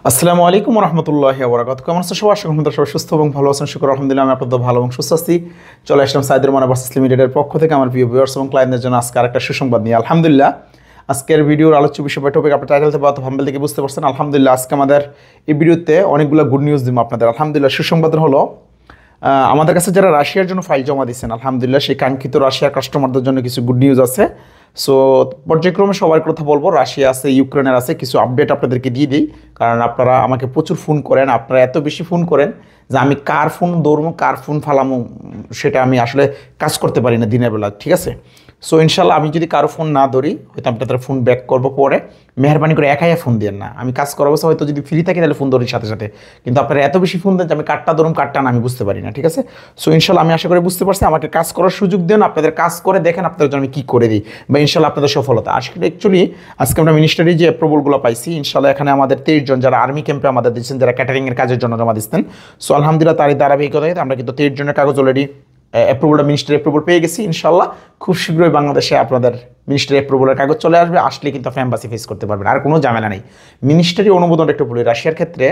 আসসালামু আলাইকুম রহমতুল্লাহি ওয়া বারাকাতুহু। কেমন আছেন সবাই? আশা করি আপনারা সবাই সুস্থ এবং ভালো আছেন। শুকর আলহামদুলিল্লাহ, আমি আপনাদের ভালো এবং সুস্থ আছি। চলে আসলাম সাইদুর রহমান ভার্সেস লিমিটেডের পক্ষ থেকে আমার প্রিয় ভিউয়ার্স এবং ক্লায়েন্টদের জন্য আজকে আরেকটা সুসংবাদ নিয়ে। আলহামদুলিল্লাহ, আজকের ভিডিওর আলোচ্য বিষয় টপিক আপনার টাইটেল থেকে বা থাম্বনেল থেকে বুঝতে পারছেন। আলহামদুলিল্লাহ, আজকে আমাদের এই ভিডিওতে অনেকগুলো গুড নিউজ দিব আপনাদের। আলহামদুলিল্লাহ, সুসংবাদ হলো আমাদের কাছে যারা রাশিয়ার জন্য ফাইল জমা দিচ্ছেন, আলহামদুলিল্লাহ সেই কাঙ্ক্ষিত রাশিয়ার কাস্টমারদের জন্য কিছু গুড নিউজ আছে। সো পর্যায়ক্রমে সবার কথা বলবো, রাশিয়া আছে, ইউক্রেনের আছে, কিছু আপডেট আপনাদেরকে দিয়ে দিই। কারণ আপনারা আমাকে প্রচুর ফোন করেন, আপনারা এত বেশি ফোন করেন যে আমি কার ফোন দৌড়মো কার ফোন ফালামো সেটা আমি আসলে কাজ করতে পারি না দিনের বেলা, ঠিক আছে? সো ইনশাল্লাহ আমি যদি কারো ফোন না ধরি, হয়তো আমি তাদের ফোন ব্যাক করবো পরে। মেহরবানি করে একাই ফোন দেন না, আমি কাজ করার অবস্থা হয়তো যদি ফ্রি থাকি তাহলে ফোন ধরি সাথে সাথে, কিন্তু আপনারা এত বেশি ফোন দেন যে আমি কাটটা ধরুন কাটটা না আমি বুঝতে পারি না, ঠিক আছে? সো ইনশাল্লাহ আমি আশা করি বুঝতে পারছি, আমাকে কাজ করার সুযোগ দেন, আপনাদের কাজ করে দেখেন আপনাদের জন্য আমি কী করে দিই, বা ইনশাল্লাহ আপনাদের সফলতা আসলে। অ্যাকচুয়ালি আজকে আমরা মিনিস্টারি যে অ্যাপ্রুভালগুলো পাইছি, ইনশাল্লাহ এখানে আমাদের 23 জন যারা আর্মি ক্যাম্পে আমাদের দিচ্ছেন, যারা ক্যাটারিংয়ের কাজের জন্য জমা দিচ্ছেন। সো আলহামদুলিল্লাহ তারই ধারাবাহিকতায় আমরা কিন্তু 23 জনের কাগজ অলরেডি অ্যাপ্রুভালটা মিনিস্টারি অ্যাপ্রুভাল পেয়ে গেছি। ইনশাল্লাহ খুব শীঘ্রই বাংলাদেশে আপনাদের মিনিস্টারি অ্যাপ্রুভালের কাগজ চলে আসবে, আসলে কিন্তু আপনি এম্বাসি ফেস করতে পারবেন, আর কোনো ঝামেলা নেই। মিনিস্টারি অনুমোদন একটু বলি, রাশিয়ার ক্ষেত্রে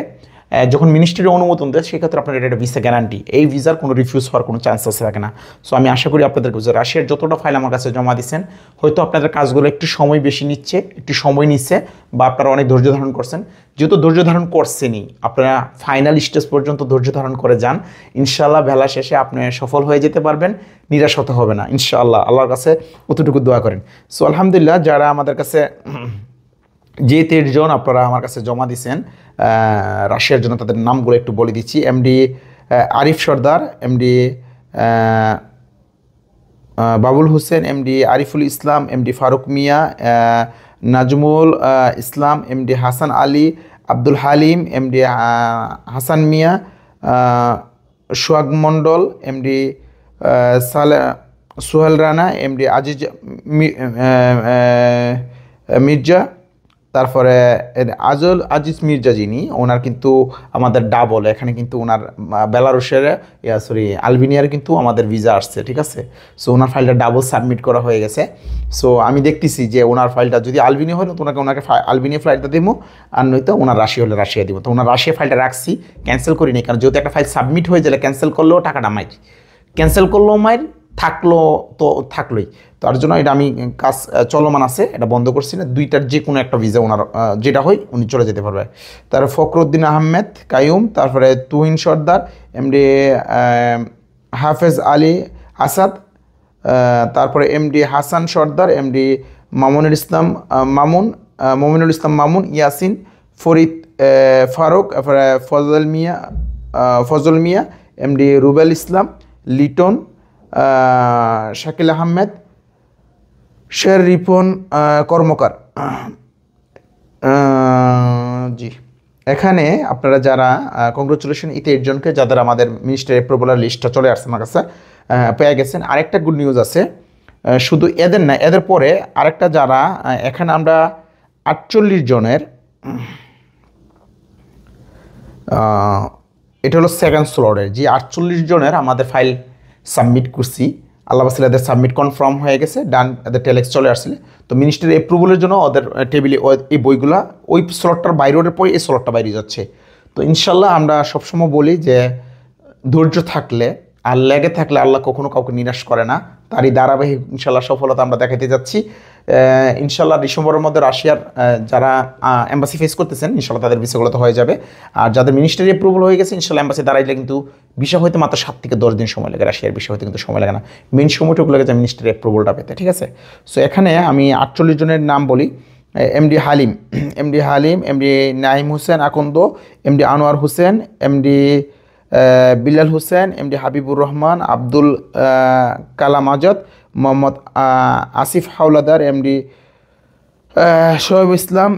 যখন মিনিস্ট্রি অনুমোদন দেয় সেক্ষেত্রে আপনার এটা ভিসা গ্যারান্টি, এই ভিসার কোনো রিফিউজ হওয়ার কোনো চান্সেস থাকে না। সো আমি আশা করি আপনাদেরকে যে রাশিয়ার যতটা ফাইল আমার কাছে জমা দিচ্ছেন, হয়তো আপনাদের কাজগুলো একটু সময় বেশি নিচ্ছে, একটু সময় নিচ্ছে, বা আপনারা অনেক ধৈর্য ধারণ করছেন। যেহেতু ধৈর্য ধারণ করছেনই, আপনারা ফাইনাল স্টেজ পর্যন্ত ধৈর্য ধারণ করে যান, ইনশাআল্লাহ বেলা শেষে আপনি সফল হয়ে যেতে পারবেন, নিরাশ হতে হবে না ইনশাআল্লাহ। আল্লাহর কাছে অতটুকু দোয়া করেন। সো আলহামদুলিল্লাহ, যারা আমাদের কাছে যে 13 জন আপনারা আমার কাছে জমা দিয়েছেন রাশিয়ার জন্য, তাদের নামগুলো একটু বলে দিচ্ছি। এমডি আরিফ সর্দার, MD Babul Hossain, MD Ariful Islam, MD Faruk মিয়া, নাজমুল ইসলাম, এমডি হাসান আলী, আব্দুল হালিম, এমডি হাসান মিয়া, সোহাগ মণ্ডল, এমডি সোহেল রানা, এমডি আজিজ মির্জা, তারপরে আজিজ মির্জা যিনি, ওনার কিন্তু আমাদের ডাবল, এখানে কিন্তু ওনার বেলারুশের আলবেনিয়ার কিন্তু আমাদের ভিসা আসছে, ঠিক আছে? সো ওনার ফাইলটা ডাবল সাবমিট করা হয়ে গেছে। সো আমি দেখতেছি যে ওনার ফাইলটা যদি আলবেনিয়া হয় তো ওনাকে আলবেনিয়া ফ্লাইটটা দেবো, আর নয়তো ওনার রাশিয়া হলে রাশিয়া দিব। তো ওনার রাশিয়া ফাইলটা রাখছি, ক্যান্সেল করিনি, কারণ যেহেতু একটা ফাইল সাবমিট হয়ে গেলে ক্যান্সেল করলেও টাকাটা মাইর, ক্যান্সেল করলেও মাইর, থাকলো তো থাকলোই। তার জন্য এটা আমি কাজ চলমান আছে, এটা বন্ধ করছি না। দুইটার যে কোনো একটা ভিসা ওনার যেটা হয় উনি চলে যেতে পারবে। তারপরে ফখরুদ্দিন আহমেদ কাইয়ুম, তারপরে তুহিন সর্দার, এমডি হাফেজ আলী আসাদ, তারপরে এমডি হাসান সর্দার, এমডি মামুনুল ইসলাম মামুন, ইয়াসিন ফরিদ ফারুক, তারপরে ফজল মিয়া, এমডি রুবেল ইসলাম, লিটন, শাকিল আহমেদ, শের রিপন কর্মকার। জি, এখানে আপনারা যারা কংগ্রেচুলেশন 23 জনকে, যাদের আমাদের মিনিস্টার অ্যাপ্রুভালের লিস্টটা চলে আসছে আমার কাছে, পেয়ে গেছেন। আরেকটা গুড নিউজ আছে, শুধু এদের না, এদের পরে আরেকটা যারা, এখানে আমরা 48 জনের, এটা হলো সেকেন্ড স্লটের, যে 48 জনের আমাদের ফাইল সাবমিট করছি, আল্লাহ বাসিল এদের সাবমিট কনফার্ম হয়ে গেছে, ডান, এদের টেলেক্স চলে আসলে। তো মিনিস্টারি অ্যাপ্রুভালের জন্য ওদের টেবিলে এই বইগুলা ওই স্লটটার বাইরের পরে এই স্লটটা বাইরে যাচ্ছে। তো ইনশাল্লাহ আমরা সবসময় বলি যে ধৈর্য থাকলে আর লেগে থাকলে আল্লাহ কখনো কাউকে নিরাশ করে না। তারই ধারাবাহিক ইনশাল্লাহ সফলতা আমরা দেখাতে যাচ্ছি। ইনশাল্লাহ ডিসেম্বরের মধ্যে রাশিয়ার যারা এম্বাসি ফেস করতেছেন, ইনশাল্লাহ তাদের ভিসাগুলো তো হয়ে যাবে। আর যাদের মিনিস্টারি অ্যাপ্রুভাল হয়ে গেছে, ইনশাল্লাহ এম্বাসি দাঁড়াইলে কিন্তু ভিসা হইতে মাত্র 7 থেকে 10 দিন সময় লাগে। রাশিয়ার ভিসা হইতে কিন্তু সময় লাগে না, মেন সময়টুকু লাগে যে মিনিস্টারি অ্যাপ্রুভালটা পেতে, ঠিক আছে? সো এখানে আমি 48 জনের নাম বলি। MD Halim, MD Naim Hossain Akand, MD Anwar Hossain, MD Bilal Hossain, MD Habibur Rahman, Abdul Kalam Azad, Mohammad Asif Howlader, MD Shoaib Islam,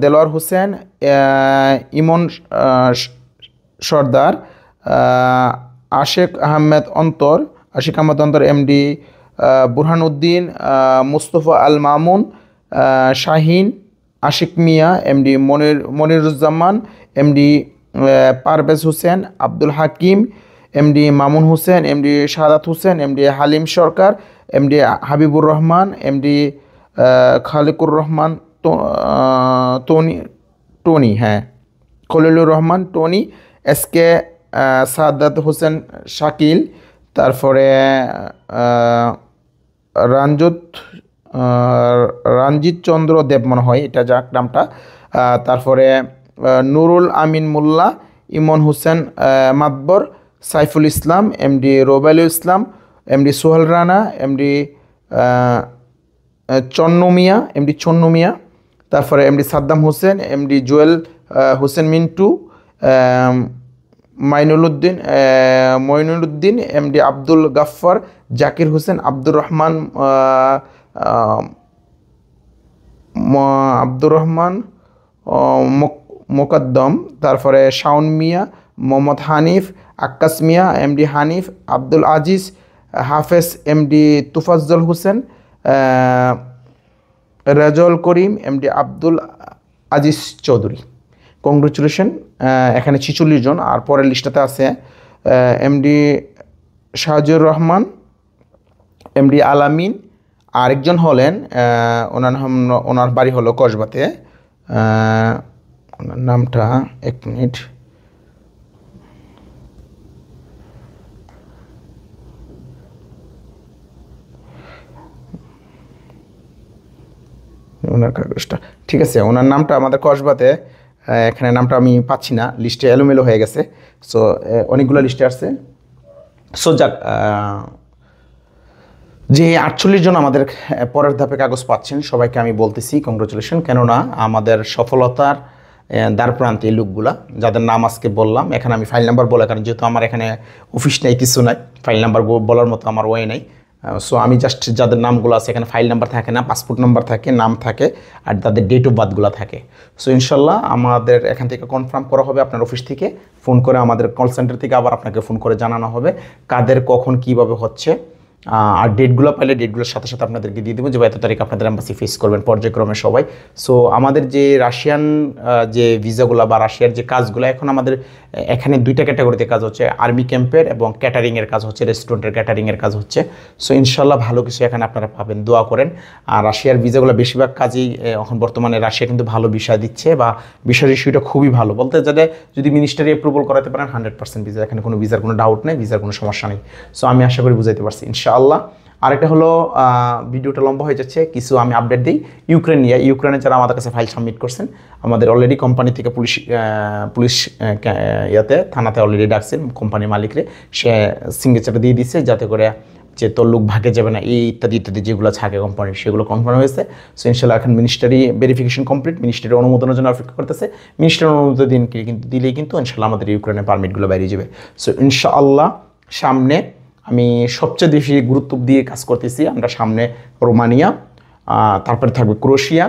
Delwar Hossain, Emon Sardar, Ashik Ahmed Antor, MD Burhanuddin, Mustafa Al Mamun, Shahin, Ashik Mia, MD Moniruzzaman, MD Parvez Hossain, Abdul Hakim, MD Mamun Hossain, MD Shahadat Hossain, MD Halim Sarkar, MD Habibur Rahman, MD Khalikur Rahman Tony, হ্যাঁ খলিলুর রহমান টনি, এসকে সাদাত হোসেন শাকিল, তারপরে রঞ্জিত রঞ্জিত চন্দ্র দেব মনে হয় এটা যাক নামটা, তারপরে নুরুল আমিন মোল্লা, Emon Hossain Matbar, Saiful Islam, MD Robailul Islam, MD Sohel Rana, MD Channu Mia, তারপরে MD Saddam Hossain, MD Jewel Hossain Mintu, Moinuluddin, MD Abdul Gaffar, Zakir Hossain, Abdur Rahman Mokaddam, তারপরে Shaon Mia, Mohammad Hanif, Akkas Mia, MD Hanif, Abdul Aziz, Hafez, MD Tofazzal Hossain, Rajal Karim, MD Abdul Aziz Chowdhury. Congratulation, এখানে 46 জন। আর পরের লিস্টটাতে আছে এমডি শাহজুর রহমান, এমডি আলামিন, আরেকজন হলেন ওনার বাড়ি হলো কসবাতে, ওনার নামটা এক মিনিট, ওনার কাগজটা ঠিক আছে, ওনার নামটা আমাদের কসবাতে, এখানে নামটা আমি পাচ্ছি না, লিস্টে এলোমেলো হয়ে গেছে। সো অনেকগুলো লিস্টে আসছে। সো যাক, যে 48 জন আমাদের পরের ধাপে কাগজ পাচ্ছেন সবাইকে আমি বলতেছি কংগ্রেচুলেশন, কেননা আমাদের সফলতার দ্বার প্রান্তে এই লোকগুলা যাদের নাম আজকে বললাম, এখানে আমি ফাইল নাম্বার বলে, কারণ যেহেতু আমার এখানে অফিস নেই, কিছু নাই, ফাইল নাম্বার বলার মতো আমার ওয়ে নেই। সো আমি জাস্ট যাদের নামগুলো আছে, এখানে ফাইল নাম্বার থাকে না, পাসপোর্ট নাম্বার থাকে, নাম থাকে, আর তাদের ডেট অফ বার্থগুলো থাকে। সো ইনশাল্লাহ আমাদের এখান থেকে কনফার্ম করা হবে, আপনার অফিস থেকে ফোন করে, আমাদের কল সেন্টার থেকে আবার আপনাকে ফোন করে জানানো হবে কাদের কখন কীভাবে হচ্ছে। আর ডেটগুলো পাইলে ডেটগুলোর সাথে সাথে আপনাদেরকে দিয়ে দেবো যে এত তারিখ আপনাদের এম্বাসি ফেস করবেন পর্যায়ক্রমে সবাই। সো আমাদের যে রাশিয়ান যে ভিসাগুলো বা রাশিয়ার যে কাজগুলো, এখন আমাদের এখানে 2টা ক্যাটাগরিতে কাজ হচ্ছে, আর্মি ক্যাম্পের এবং ক্যাটারিংয়ের কাজ হচ্ছে, রেস্টুরেন্টের ক্যাটারিংয়ের কাজ হচ্ছে। সো ইনশাল্লাহ ভালো কিছু এখানে আপনারা পাবেন, দোয়া করেন। আর রাশিয়ার ভিসাগুলো বেশিরভাগ কাজেই এখন বর্তমানে রাশিয়া কিন্তু ভালো ভিসা দিচ্ছে, বা ভিসার ইস্যুটা খুবই ভালো, বলতে যাদের যদি মিনিস্টারি অ্যাপ্রুভাল করাতে পারেন 100% ভিসা, এখানে কোনো ভিসার কোনো ডাউট নেই, ভিসার কোনো সমস্যা নেই। সো আমি আশা করি বুঝাইতে পারছি ইনশাআল্লাহ। আরেকটা হলো, ভিডিওটা লম্বা হয়ে যাচ্ছে, কিছু আমি আপডেট দিই ইউক্রেনে যারা আমাদের কাছে ফাইল সাবমিট করছেন, আমাদের অলরেডি কোম্পানি থেকে পুলিশ থানাতে অলরেডি ডাকছেন কোম্পানির মালিকরে, সে সিগনেচারটা দিয়ে দিচ্ছে যাতে করে যে তোর লোক ভাগে যাবে না, এই ইত্যাদি ইত্যাদি যেগুলো থাকে কোম্পানির, সেগুলো কনফার্ম হয়েছে। সো ইনশাল্লাহ এখন মিনিস্টারি ভেরিফিকেশন কমপ্লিট, মিনিস্টারি অনুমোদনের জন্য অপেক্ষা করতেছে। মিনিস্টারি অনুমোদন দিলেই কিন্তু ইনশাল্লাহ আমাদের ইউক্রেনের পারমিটগুলো বেরিয়ে যাবে। সো ইনশাআল্লাহ সামনে আমি সবচেয়ে বেশি গুরুত্ব দিয়ে কাজ করতেছি, আমরা সামনে রোমানিয়া, তারপরে থাকবে ক্রোয়েশিয়া,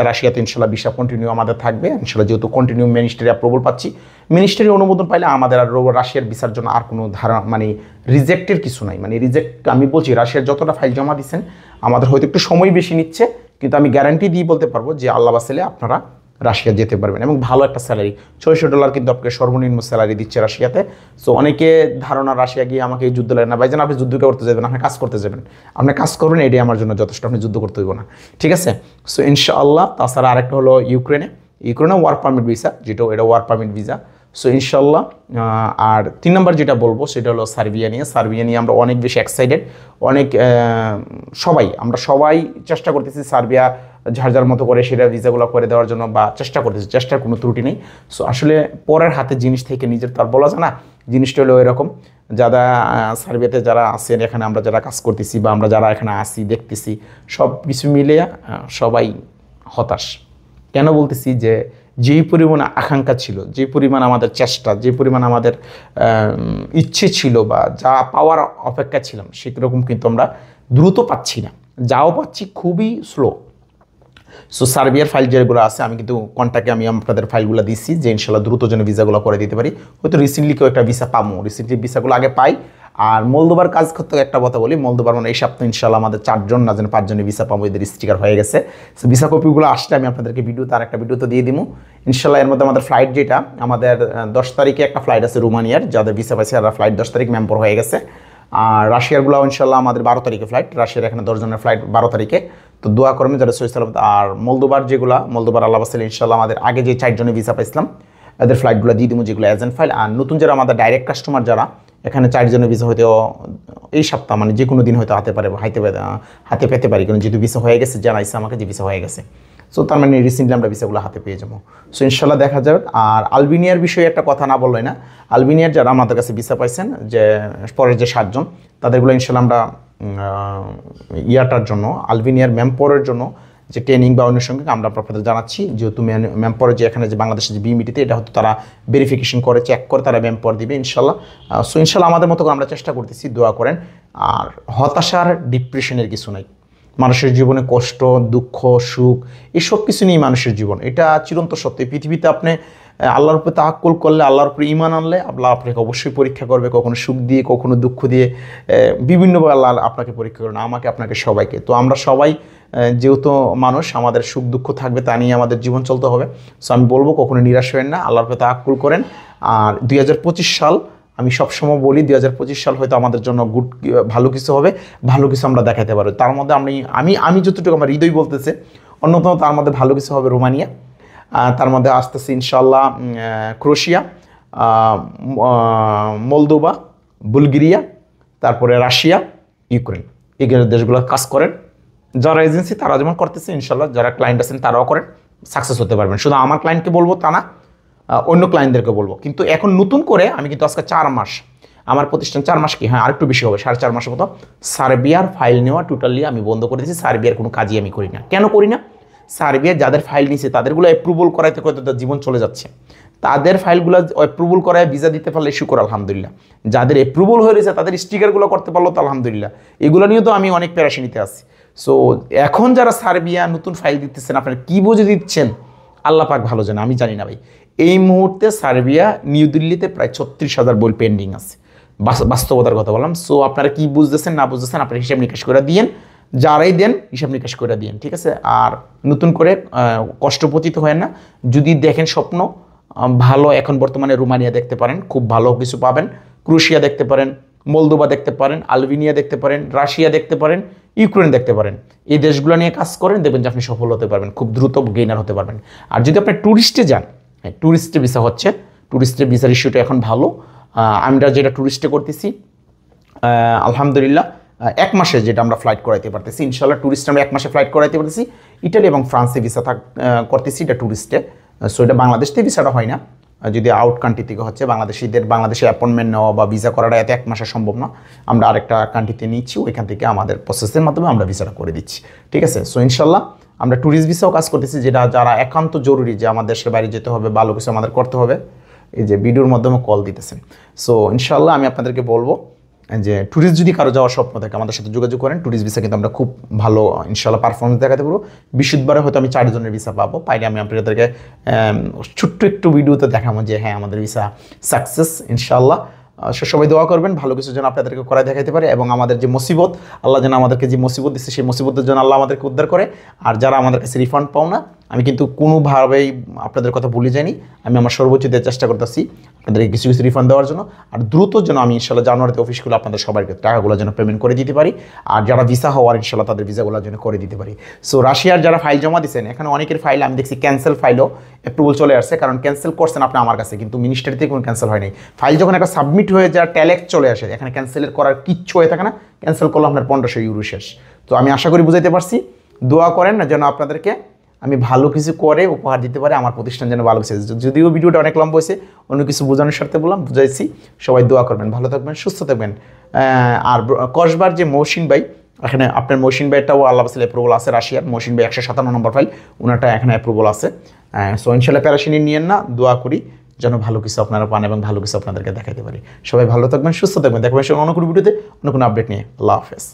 রাশিয়াতে ইনশাল্লাহ ভিসা কন্টিনিউ আমাদের থাকবে ইনশাল্লাহ, যেহেতু কন্টিনিউ মিনিস্টারি অ্যাপ্রুভাল পাচ্ছি। মিনিস্টারি অনুমোদন পাইলে আমাদের আর রাশিয়ার ভিসার জন্য আর কোনো মানে রিজেক্টের কিছু নাই, মানে রিজেক্ট আমি বলছি রাশিয়ার যতটা ফাইল জমা দিচ্ছেন আমাদের হয়তো একটু সময় বেশি নিচ্ছে, কিন্তু আমি গ্যারান্টি দিয়ে বলতে পারবো যে আল্লাহ বাসালে আপনারা রাশিয়া যেতে পারবেন, এবং ভালো একটা স্যালারি, $600 কিন্তু আপনাকে সর্বনিম্ন স্যালারি দিচ্ছে রাশিয়াতে। সো অনেকে ধারণা রাশিয়া গিয়ে আমাকে যুদ্ধ লাগে না, ভাইজান আপনি যুদ্ধ করতে যাবেন, আপনি কাজ করতে যাবেন, আপনি কাজ করবেন, এটাই আমার জন্য যথেষ্ট, আপনি যুদ্ধ করতে হইব না, ঠিক আছে। সো ইনশাআল্লাহ। তাছাড়া আরেকটা হলো ইউক্রেনে ওয়ার্ক পারমিট ভিসা, এটা ওয়ার্ক পারমিট ভিসা। সো ইনশাল্লাহ। আর 3 নম্বর যেটা বলবো সেটা হলো সার্বিয়া নিয়ে আমরা অনেক বেশি এক্সাইটেড, আমরা সবাই চেষ্টা করতেছি সার্বিয়া যার মতো করে সেটা ভিসাগুলো করে দেওয়ার জন্য, বা চেষ্টা করতেছি, চেষ্টার কোনো ত্রুটি নেই। সো আসলে পরের হাতে জিনিস থেকে নিজের তো আর বলা যায় না, জিনিসটা হলো এরকম, যারা সার্বিয়াতে যারা আছেন, এখানে আমরা যারা কাজ করতেছি বা আমরা যারা এখানে আসি দেখতেছি, সব কিছু মিলে সবাই হতাশ। কেন বলতেছি, যেই পরিমাণ আকাঙ্ক্ষা ছিল, যে পরিমাণ আমাদের চেষ্টা, যে পরিমাণ আমাদের ইচ্ছে ছিল বা যা পাওয়ার অপেক্ষা ছিলাম, সেরকম কিন্তু আমরা দ্রুত পাচ্ছি না, যাও পাচ্ছি খুবই স্লো। সো সার্বিয়ার ফাইল যেগুলো আছে আমি কিন্তু কন্ট্যাক্টে আমি আপনাদের ফাইলগুলো দিচ্ছি যে ইনশাল্লাহ দ্রুত যেন ভিসাগুলো করে দিতে পারি। হয়তো রিসেন্টলি কেউ একটা ভিসা পাবো, রিসেন্টলি ভিসাগুলো আগে পাই। আর মলদোবার কাজ করতে একটা কথা বলি, মলদোবার মানে এই সপ্তাহে ইনশাল্লাহ আমাদের 4 জন না যেন 5 জনের ভিসা পাবো, এদের স্টিকার হয়ে গেছে। সো ভিসা কপিগুলো আসলে আমি আপনাদেরকে আর একটা ভিডিও তো দিয়ে দিব ইনশাল্লাহ। এর মধ্যে আমাদের ফ্লাইট যেটা আমাদের 10 তারিখে একটা ফ্লাইট আছে রোমানিয়ার, যাদের ভিসা পাইছে আর ফ্লাইট 10 তারিখ মেম্বার হয়ে গেছে। আর রাশিয়ারগুলো ইনশাল্লাহ আমাদের 12 তারিখে ফ্লাইট, রাশিয়ার এখানে 10 জনের ফ্লাইট 12 তারিখে। তো দোয়া করবেন যারা সহি সালামত। আর মলদোবার মলদোবার আল্লাহ বাসালে ইনশাল্লাহ আমাদের আগে যে 4 জনের ভিসা পাইছিলাম এদের ফ্লাইটগুলো দিয়ে দিব, যেগুলো এজেন্ট ফাইল। আর নতুন যারা আমাদের ডাইরেক্ট কাস্টমার যারা, এখানে 4 জনের ভিসা হয়তো এই সপ্তাহ মানে যে কোনো দিন হয়তো হাতে পেতে পারি, কারণ যেহেতু ভিসা হয়ে গেছে, জানাইছে আমাকে যে ভিসা হয়ে গেছে। সো তার মানে রিসেন্টলি আমরা ভিসাগুলো হাতে পেয়ে যাবো। সো ইনশাল্লাহ দেখা যাবে। আর আলবেনিয়ার বিষয়ে একটা কথা না বললেই না, আলবেনিয়ার যারা আমাদের কাছে ভিসা পাইছেন, যে পরের যে 7 জন, তাদেরগুলো ইনশাল্লাহ আমরা ইয়াটার জন্য আলবেনিয়ার ম্যামপরের জন্য যে ট্রেনিং বা অনুষঙ্গিক আমরা আপনাদের জানাচ্ছি। যেহেতু ম্যামপরে যে এখানে যে বাংলাদেশের যে বিমিটিতে, এটা হয়তো তারা ভেরিফিকেশন করে, চেক করে তারা ম্যামপর দিবে ইনশাল্লাহ। সো ইনশাল্লাহ আমাদের মতো করে আমরা চেষ্টা করতেছি, দোয়া করেন। আর হতাশার ডিপ্রেশনের কিছু নাই। মানুষের জীবনে কষ্ট, দুঃখ, সুখ এসব কিছু নিয়ে মানুষের জীবন, এটা চিরন্ত সত্য। এই পৃথিবীতে আপনি আল্লাহর উপরে তাওয়াক্কুল করলে, আল্লাহর উপরে ঈমান আনলে আল্লাহ আপনাকে অবশ্যই পরীক্ষা করবে, কখনো সুখ দিয়ে, কখনো দুঃখ দিয়ে, বিভিন্নভাবে আল্লাহ আপনাকে পরীক্ষা করবে, আমাকে, আপনাকে, সবাইকে। তো আমরা সবাই যেহেতু মানুষ, আমাদের সুখ দুঃখ থাকবে, তা নিয়ে আমাদের জীবন চলতে হবে। সো আমি বলবো কখনো নিরাশ হবেন না, আল্লাহর উপরে তাওয়াক্কুল করেন। আর 2025 সাল, আমি সবসময় বলি 2025 সাল হয়তো আমাদের জন্য ভালো কিছু হবে, ভালো কিছু আমরা দেখাতে পারবো। তার মধ্যে আমি যতটুকু আমার হৃদয় বলতেছে, অন্যতম তার মধ্যে ভালো কিছু হবে রোমানিয়া, তার মধ্যে আসতেছে ইনশাল্লাহ ক্রোয়েশিয়া, মলদোভা, বুলগেরিয়া, তারপরে রাশিয়া, ইউক্রেন। এই দেশগুলো কাজ করেন যারা এজেন্সি, তারা যেমন করতেছে ইনশাল্লাহ, যারা ক্লায়েন্ট আছেন তারাও করেন, সাকসেস হতে পারবেন। শুধু আমার ক্লায়েন্টকে বলবো তা না, অন্য ক্লায়েন্টদেরকে বলবো। কিন্তু এখন নতুন করে আমি কিন্তু আজকে 4 মাস, আমার প্রতিষ্ঠান 4 মাস কি, হ্যাঁ আরেকটু বেশি হবে, 4.5 মাসের মতো সার্বিয়ার ফাইল নেওয়া টোটালি আমি বন্ধ করে দিয়েছি। সার্বিয়ার কোনো কাজই আমি করি না। কেন করি না? সার্বিয়ার যাদের ফাইল নিয়েছে তাদেরগুলো অ্যাপ্রুভাল করাইতে করতে তাদের জীবন চলে যাচ্ছে। তাদের ফাইলগুলো অ্যাপ্রুভাল করায় ভিসা দিতে পারলে শুকর আলহামদুলিল্লাহ। যাদের অ্যাপ্রুভাল হয়ে রয়েছে তাদের স্টিকারগুলো করতে পারলো তো আলহামদুলিল্লাহ। এগুলো নিয়েও তো আমি অনেক পেরেশানিতে আছি। সো এখন যারা সার্বিয়া নতুন ফাইল দিতেছেন, আপনারা কী বুঝে দিচ্ছেন আল্লাহ পাক ভালো জানে, আমি জানি না ভাই। এই মুহূর্তে সার্বিয়া নিউ দিল্লিতে প্রায় 36,000 বই পেন্ডিং আছে, বাস্তবতার কথা বললাম। সো আপনারা কি বুঝতেছেন না বুঝতেছেন, আপনারা হিসাব নিকাশ করে দিয়েন, যারাই দেন হিসাব নিকাশ করে দিয়েন, ঠিক আছে? আর নতুন করে কষ্টপতিত হয় না। যদি দেখেন স্বপ্ন ভালো, এখন বর্তমানে রোমানিয়া দেখতে পারেন, খুব ভালো কিছু পাবেন। ক্রোয়েশিয়া দেখতে পারেন, মলদোভা দেখতে পারেন, আলবেনিয়া দেখতে পারেন, রাশিয়া দেখতে পারেন, ইউক্রেন দেখতে পারেন। এই দেশগুলো নিয়ে কাজ করেন, দেখবেন যে আপনি সফল হতে পারবেন, খুব দ্রুত গেইনার হতে পারবেন। আর যদি আপনি ট্যুরিস্টে যান, ট্যুরিস্টে ভিসা হচ্ছে, ট্যুরিস্টের ভিসার ইস্যুটা এখন ভালো। আমরা যেটা ট্যুরিস্টে করতেছি আলহামদুলিল্লাহ 1 মাসে যেটা আমরা ফ্লাইট করাইতে পারতেছি ইনশাল্লাহ, ট্যুরিস্টে আমরা 1 মাসে ফ্লাইট করাইতে পারতেছি। ইটালি এবং ফ্রান্সে ভিসা করতেছি, এটা ট্যুরিস্টে। সো এটা বাংলাদেশ থেকে ভিসাটা হয় না, যদি আউট কান্ট্রি থেকে হচ্ছে। বাংলাদেশে অ্যাপয়েন্টমেন্ট নেওয়া বা ভিসা করাটা এত 1 মাসে সম্ভব না। আমরা আরেকটা কান্ট্রিতে নিচ্ছি, ওইখান থেকে আমাদের প্রসেসের মাধ্যমে আমরা ভিসাটা করে দিচ্ছি, ঠিক আছে? সো ইনশাল্লাহ আমরা ট্যুরিস্ট ভিসাও কাজ করতেছি, যেটা যারা একান্ত জরুরি, যে আমার দেশের বাইরে যেতে হবে, ভালো কিছু আমাদের করতে হবে, এই যে ভিডিওর মাধ্যমে কল দিতেছেন। সো ইনশাল্লাহ আমি আপনাদেরকে বলবো যে ট্যুরিস্ট যদি কারো যাওয়ার স্বপ্ন থাকে আমাদের সাথে যোগাযোগ করেন। ট্যুরিস্ট ভিসা কিন্তু আমরা খুব ভালো ইনশাল্লাহ পারফরমেন্স দেখাতে পারবো। বিশুদ্ধবারে হয়তো আমি 4 জনের ভিসা পাবো, পাইলে আমি আপনাদেরকে ছোট্ট একটু ভিডিওতে দেখাবো যে হ্যাঁ আমাদের ভিসা সাকসেস ইনশাল্লাহ। সবাই দোয়া করবেন ভালো কিছু যেন আপনাদেরকে করায় দেখাইতে পারে, এবং আমাদের যে মুসিবত, আল্লাহ যেন আমাদেরকে যে মুসিবত দিচ্ছে সেই মুসিবতের জন্য আল্লাহ আমাদেরকে উদ্ধার করে। আর যারা আমাদের কাছে রিফান্ড পাও না, আমি কিন্তু কোনোভাবেই আপনাদের কথা ভুলে যাইনি, আমি আমার সর্বোচ্চ দিয়ে চেষ্টা করতেছি আপনাদেরকে কিছু কিছু রিফান্ড দেওয়ার জন্য। আর দ্রুত যেন আমি ইনশাল্লাহ জানুয়ারিতে অফিসগুলো আপনাদের সবাইকে টাকাগুলো যেন পেমেন্ট করে দিতে পারি, আর যারা ভিসা হওয়ার ইনশাল্লাহ তাদের ভিসাগুলো যেন করে দিতে পারি। সো রাশিয়ার যারা ফাইল জমা দিচ্ছেন, এখানে অনেকের ফাইল আমি দেখছি ক্যান্সেল ফাইলও অ্যাপ্রুভাল চলে আসছে, কারণ ক্যান্সেল করছেন আপনি আমার কাছে, কিন্তু মিনিস্ট্রিতে কোনো ক্যান্সেল হয় নাই। ফাইল যখন একটা সাবমিট হয়ে যায় ট্যালেক্ট চলে আসে, এখানে ক্যান্সেলের করার কিচ্ছু হয়ে থাকে না, ক্যান্সেল করলে আপনার 1500 ইউরো শেষ। তো আমি আশা করি বুঝাইতে পারছি, দোয়া করেন না যেন আপনাদেরকে আমি ভালো কিছু করে উপহার দিতে পারি, আমার প্রতিষ্ঠান যেন ভালো কিছু। যদিও ভিডিওটা অনেক লম্বা হয়েছে, অন্য কিছু বোঝানোর স্বার্থে বললাম, বুঝাইছি। সবাই দোয়া করবেন, ভালো থাকবেন, সুস্থ থাকবেন। আর কসবার যে মহসিন ভাই, এখানে আপনার মহসিন ভাইটাও আল্লাহ বাসালে অ্যাপ্রুভাল আছে, রাশিয়ার মহসিন ভাই 157 নম্বর ফাইল, ওনারটা এখানে অ্যাপ্রুভাল আছে। সো ইনশাল্লাহ প্যারাশিনি নিয়েন না, দোয়া করি যেন ভালো কিছু আপনারা পান এবং ভালো কিছু আপনাদেরকে দেখাতে পারি। সবাই ভালো থাকবেন, সুস্থ থাকবেন, দেখবেন অন্য কোনো ভিডিওতে অন্য কোনো আপডেট নিয়ে। আল্লাহ হাফেজ।